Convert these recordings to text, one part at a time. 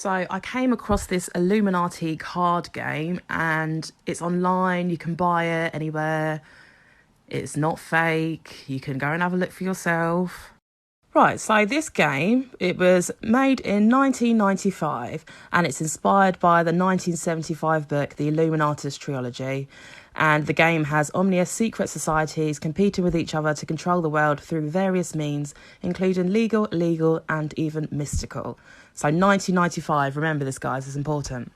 So I came across this Illuminati card game and it's online. You can buy it anywhere. It's not fake. You can go and have a look for yourself. Right, so this game, it was made in 1995 and it's inspired by the 1975 book, The Illuminatus Trilogy. And the game has ominous secret societies competing with each other to control the world through various means, including legal, illegal, and even mystical. So 1995, remember this, guys, it's important.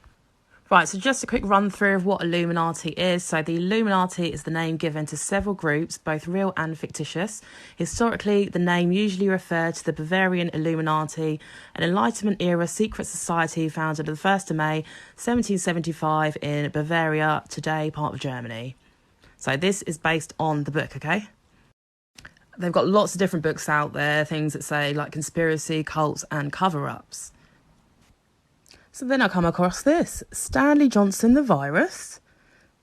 Right, so just a quick run through of what Illuminati is. So the Illuminati is the name given to several groups, both real and fictitious. Historically, the name usually referred to the Bavarian Illuminati, an Enlightenment era secret society founded on the 1st of May 1775 in Bavaria, today part of Germany. So this is based on the book, okay? They've got lots of different books out there, things that say like conspiracy, cults and cover-ups. So then I come across this, Stanley Johnson, the virus.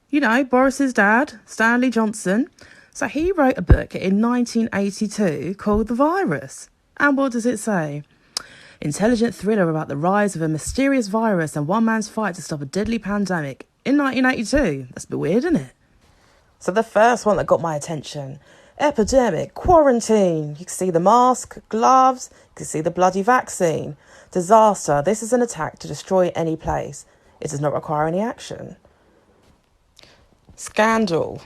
You know, Boris's dad, Stanley Johnson. So he wrote a book in 1982 called The Virus. And what does it say? Intelligent thriller about the rise of a mysterious virus and one man's fight to stop a deadly pandemic in 1982. That's a bit weird, isn't it? So the first one that got my attention, epidemic, quarantine. You can see the mask, gloves, you can see the bloody vaccine. Disaster. This is an attack to destroy any place. It does not require any action. Scandal.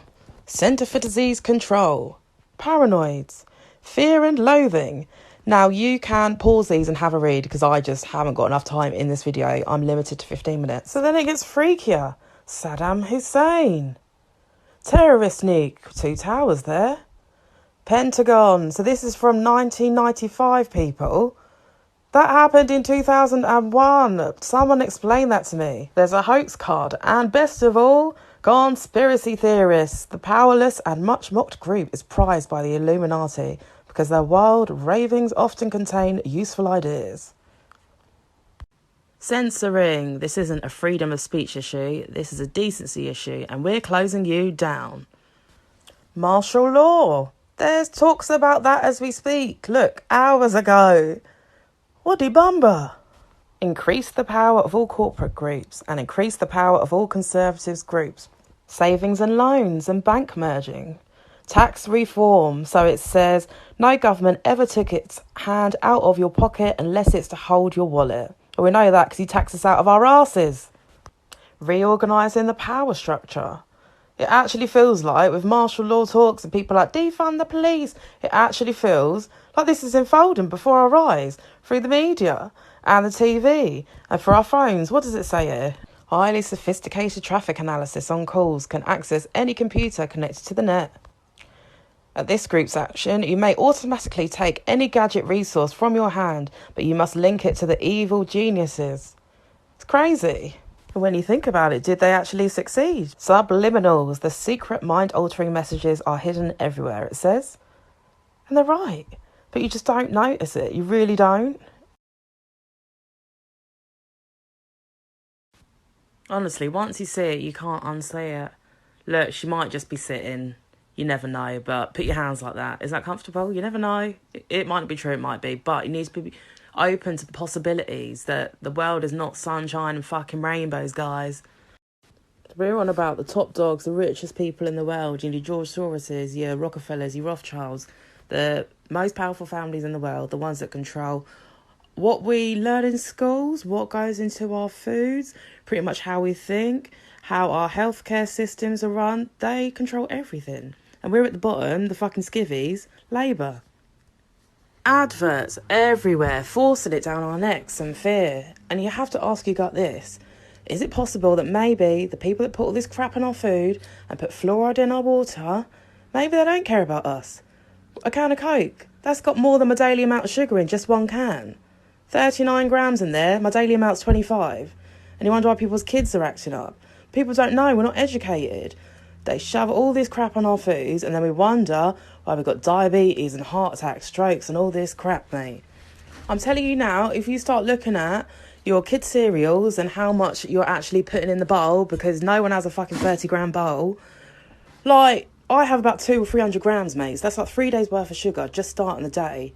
Centre for Disease Control. Paranoids. Fear and loathing. Now you can pause these and have a read because I just haven't got enough time in this video. I'm limited to 15 minutes. So then it gets freakier. Saddam Hussein. Terrorist nuke. 2 towers there. Pentagon. So this is from 1995, people. That happened in 2001. Someone explain that to me. There's a hoax card. And best of all, conspiracy theorists. The powerless and much mocked group is prized by the Illuminati because their wild ravings often contain useful ideas. Censoring. This isn't a freedom of speech issue. This is a decency issue. And we're closing you down. Martial law. There's talks about that as we speak. Look, hours ago. Woody Bumba. Increase the power of all corporate groups and increase the power of all conservatives groups. Savings and loans and bank merging. Tax reform. So it says no government ever took its hand out of your pocket unless it's to hold your wallet. Well, we know that because he taxed us out of our asses. Reorganising the power structure. It actually feels like with martial law talks and people like defund the police, it actually feels like this is unfolding before our eyes through the media and the TV and for our phones. What does it say here? Highly sophisticated traffic analysis on calls can access any computer connected to the net. At this group's action, you may automatically take any gadget resource from your hand, but you must link it to the evil geniuses. It's crazy. When you think about it, did they actually succeed? Subliminals, the secret mind-altering messages are hidden everywhere, it says. And they're right, but you just don't notice it. You really don't. Honestly, once you see it, you can't unsee it. Look, she might just be sitting. You never know, but put your hands like that. Is that comfortable? You never know. It might not be true, it might be, but you need to be open to the possibilities that the world is not sunshine and fucking rainbows, guys. We're on about the top dogs, the richest people in the world, your George Soroses, your Rockefellers, your Rothschilds, the most powerful families in the world, the ones that control what we learn in schools, what goes into our foods, pretty much how we think, how our healthcare systems are run. They control everything. And we're at the bottom, the fucking skivvies, Labour. Adverts everywhere, forcing it down our necks and fear. And you have to ask your gut this. Is it possible that maybe the people that put all this crap in our food and put fluoride in our water, maybe they don't care about us? A can of Coke, that's got more than my daily amount of sugar in just one can. 39 grams in there, my daily amount's 25. And you wonder why people's kids are acting up. People don't know, we're not educated. They shove all this crap on our foods and then we wonder why we've got diabetes and heart attacks, strokes and all this crap, mate. I'm telling you now, if you start looking at your kids' cereals and how much you're actually putting in the bowl, because no one has a fucking 30-gram bowl, like, I have about 200 or 300 grams, mate. So that's like 3 days worth of sugar just starting the day.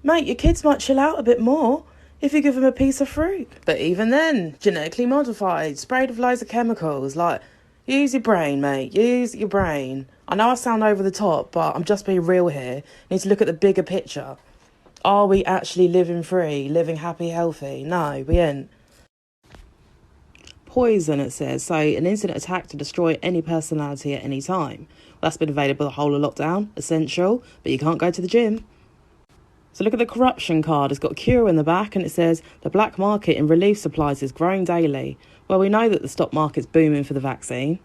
Mate, your kids might chill out a bit more if you give them a piece of fruit. But even then, genetically modified, sprayed with loads of chemicals. Like, use your brain, mate. Use your brain. I know I sound over the top, but I'm just being real here. You need to look at the bigger picture. Are we actually living free, living happy, healthy? No, we ain't. Poison, it says. So, an instant attack to destroy any personality at any time. Well, that's been available the whole of lockdown. Essential, but you can't go to the gym. So look at the corruption card. It's got cure in the back and it says the black market in relief supplies is growing daily. Well, we know that the stock market's booming for the vaccine.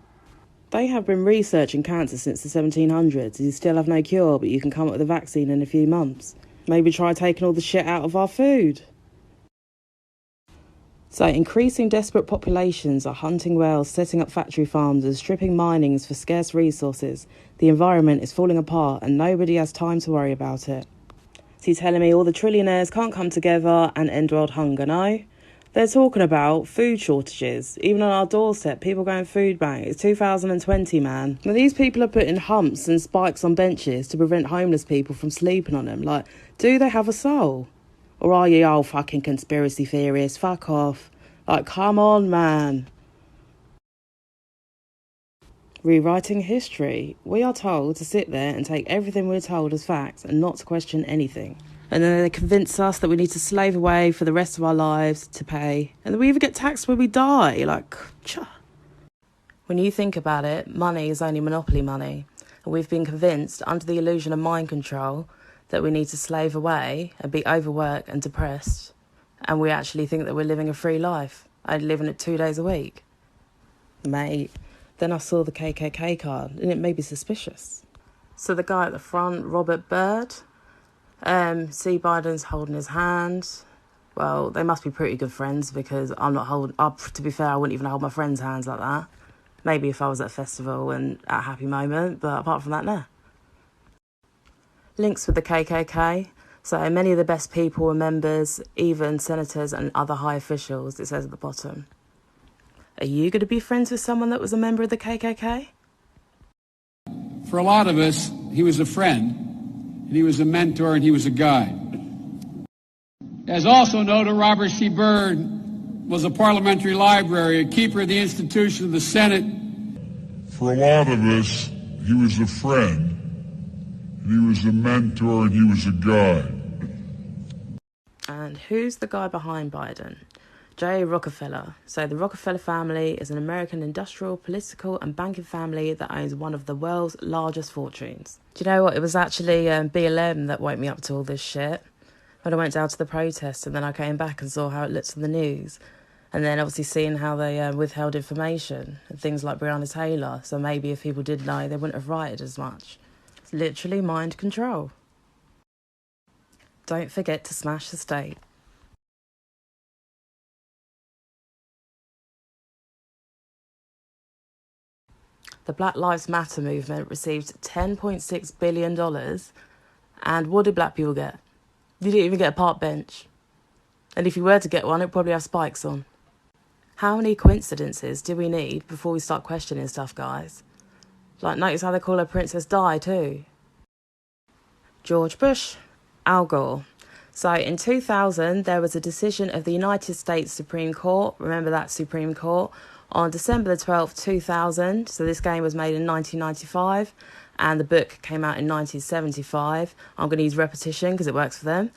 They have been researching cancer since the 1700s. You still have no cure, but you can come up with a vaccine in a few months. Maybe try taking all the shit out of our food. So increasing desperate populations are hunting whales, setting up factory farms and stripping minings for scarce resources. The environment is falling apart and nobody has time to worry about it. So you're telling me all the trillionaires can't come together and end world hunger, no? They're talking about food shortages. Even on our doorstep, people going food bank. It's 2020, man. Now, these people are putting humps and spikes on benches to prevent homeless people from sleeping on them. Like, do they have a soul? Or are you all fucking conspiracy theorists? Fuck off. Like, come on, man. Rewriting history. We are told to sit there and take everything we're told as facts and not to question anything. And then they convince us that we need to slave away for the rest of our lives to pay. And then we even get taxed when we die. Like, when you think about it, money is only monopoly money. And we've been convinced, under the illusion of mind control, that we need to slave away and be overworked and depressed. And we actually think that we're living a free life, only living it 2 days a week. Mate. Then I saw the KKK card and it made me suspicious. So the guy at the front, Robert Byrd, see Biden's holding his hand. Well, they must be pretty good friends because I'm not holding up. To be fair, I wouldn't even hold my friends' hands like that. Maybe if I was at a festival and at a happy moment, but apart from that, no. Links with the KKK. So many of the best people were members, even senators and other high officials, it says at the bottom. Are you going to be friends with someone that was a member of the KKK? For a lot of us, he was a friend, and he was a mentor, and he was a guide. As also noted, Robert C. Byrd was a parliamentary library, a keeper of the institution of the Senate. For a lot of us, he was a friend, and he was a mentor, and he was a guide. And who's the guy behind Biden? J. Rockefeller. So the Rockefeller family is an American industrial, political and banking family that owns one of the world's largest fortunes. Do you know what? It was actually BLM that woke me up to all this shit. When I went down to the protest and then I came back and saw how it looked on the news. And then obviously seeing how they withheld information and things like Breonna Taylor. So maybe if people did know, they wouldn't have rioted as much. It's literally mind control. Don't forget to smash the state. The Black Lives Matter movement received $10.6 billion. And what did black people get? You didn't even get a park bench. And if you were to get one, it'd probably have spikes on. How many coincidences do we need before we start questioning stuff, guys? Like, notice how they call her Princess Di, too. George Bush, Al Gore. So in 2000, there was a decision of the United States Supreme Court. Remember that Supreme Court? On December the 12th, 2000, so this game was made in 1995, and the book came out in 1975. I'm going to use repetition because it works for them.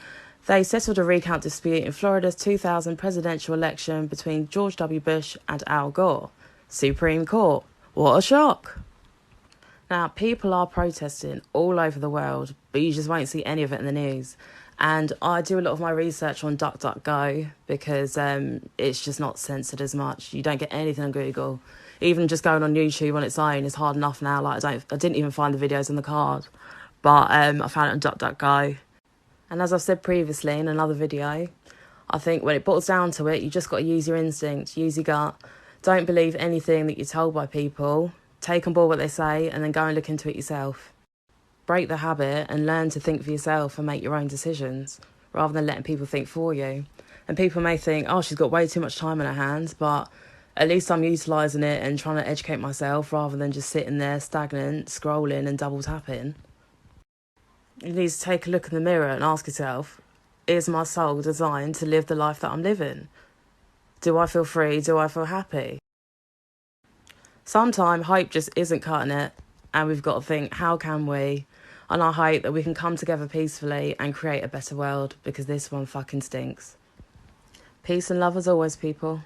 They settled a recount dispute in Florida's 2000 presidential election between George W. Bush and Al Gore. Supreme Court. What a shock. Now, people are protesting all over the world, but you just won't see any of it in the news. And I do a lot of my research on DuckDuckGo because it's just not censored as much. You don't get anything on Google. Even just going on YouTube on its own is hard enough now. Like I didn't even find the videos on the card, but I found it on DuckDuckGo. And as I've said previously in another video, I think when it boils down to it, you just got to use your instinct, use your gut. Don't believe anything that you're told by people. Take on board what they say and then go and look into it yourself. Break the habit and learn to think for yourself and make your own decisions rather than letting people think for you. And people may think, oh, she's got way too much time on her hands, but at least I'm utilising it and trying to educate myself rather than just sitting there stagnant, scrolling and double tapping. You need to take a look in the mirror and ask yourself, is my soul designed to live the life that I'm living? Do I feel free? Do I feel happy? Sometimes hope just isn't cutting it, and we've got to think, how can we? And I hope that we can come together peacefully and create a better world, because this one fucking stinks. Peace and love as always, people.